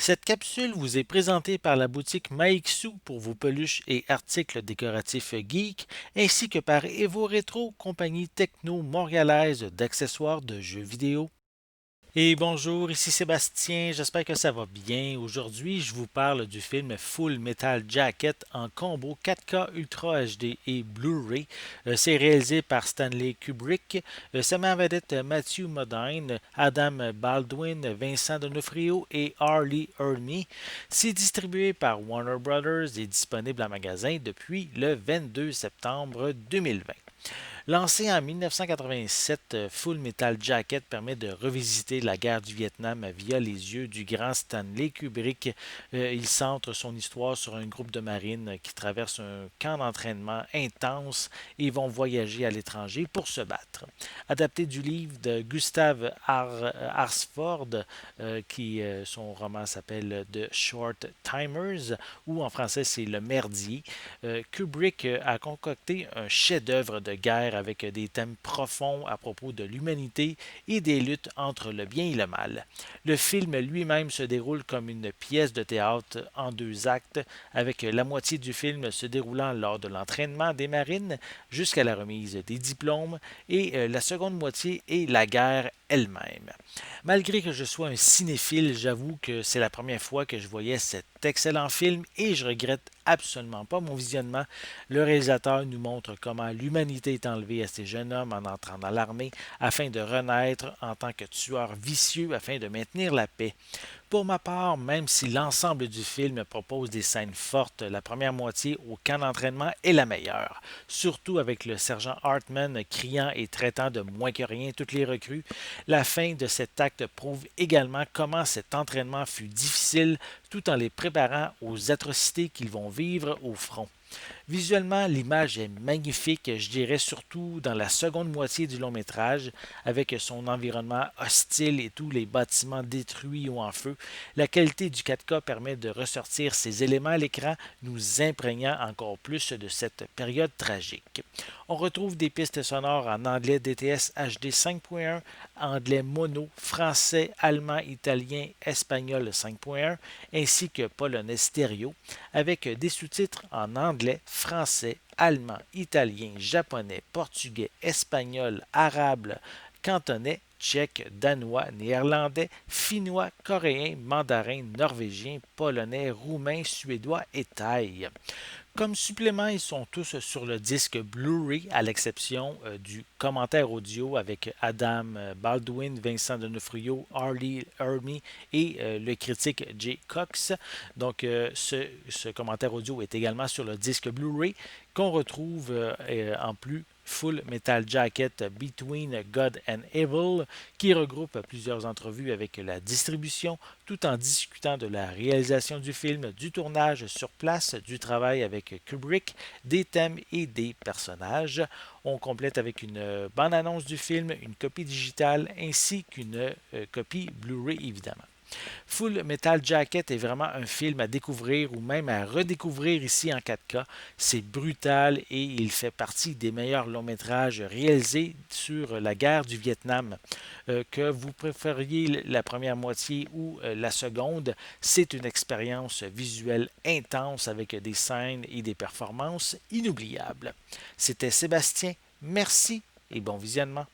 Cette capsule vous est présentée par la boutique Maixu pour vos peluches et articles décoratifs geek, ainsi que par Evo Retro, compagnie techno montréalaise d'accessoires de jeux vidéo. Et bonjour, ici Sébastien, j'espère que ça va bien. Aujourd'hui, je vous parle du film Full Metal Jacket en combo 4K Ultra HD et Blu-ray. C'est réalisé par Stanley Kubrick. Ça met en vedette Matthew Modine, Adam Baldwin, Vincent D'Onofrio et Harley Ermey. C'est distribué par Warner Brothers et disponible en magasin depuis le 22 septembre 2020. Lancé en 1987, Full Metal Jacket permet de revisiter la guerre du Vietnam via les yeux du grand Stanley Kubrick. Il centre son histoire sur un groupe de marines qui traverse un camp d'entraînement intense et vont voyager à l'étranger pour se battre. Adapté du livre de Gustave Arsford, son roman s'appelle The Short Timers, ou en français c'est Le Merdier. Kubrick a concocté un chef-d'œuvre de guerre avec des thèmes profonds à propos de l'humanité et des luttes entre le bien et le mal. Le film lui-même se déroule comme une pièce de théâtre en deux actes, avec la moitié du film se déroulant lors de l'entraînement des marines jusqu'à la remise des diplômes et la seconde moitié est la guerre elle-même. Malgré que je sois un cinéphile, j'avoue que c'est la première fois que je voyais cet excellent film et je regrette absolument pas mon visionnement. Le réalisateur nous montre comment l'humanité est enlevée à ces jeunes hommes en entrant dans l'armée afin de renaître en tant que tueurs vicieux afin de maintenir la paix. Pour ma part, même si l'ensemble du film propose des scènes fortes, la première moitié au camp d'entraînement est la meilleure, surtout avec le sergent Hartman criant et traitant de moins que rien toutes les recrues. La fin de cet acte prouve également comment cet entraînement fut difficile tout en les préparant aux atrocités qu'ils vont vivre au front. Visuellement, l'image est magnifique, je dirais surtout dans la seconde moitié du long métrage, avec son environnement hostile et tous les bâtiments détruits ou en feu. La qualité du 4K permet de ressortir ces éléments à l'écran, nous imprégnant encore plus de cette période tragique. On retrouve des pistes sonores en anglais DTS HD 5.1, anglais mono, français, allemand, italien, espagnol 5.1, ainsi que polonais stéréo, avec des sous-titres en anglais, français, allemand, italien, japonais, portugais, espagnol, arabe, cantonais, tchèque, danois, néerlandais, finnois, coréen, mandarin, norvégien, polonais, roumain, suédois et thaï. Comme supplément, ils sont tous sur le disque Blu-ray, à l'exception du commentaire audio avec Adam Baldwin, Vincent D'Onofrio, Harley Ermey et le critique Jay Cox. Donc, ce commentaire audio est également sur le disque Blu-ray qu'on retrouve en plus Full Metal Jacket Between God and Evil, qui regroupe plusieurs entrevues avec la distribution, tout en discutant de la réalisation du film, du tournage sur place, du travail avec Kubrick, des thèmes et des personnages. On complète avec une bande-annonce du film, une copie digitale ainsi qu'une copie Blu-ray évidemment. Full Metal Jacket est vraiment un film à découvrir ou même à redécouvrir ici en 4K. C'est brutal et il fait partie des meilleurs longs métrages réalisés sur la guerre du Vietnam. Que vous préfériez la première moitié ou la seconde, c'est une expérience visuelle intense avec des scènes et des performances inoubliables. C'était Sébastien, merci et bon visionnement.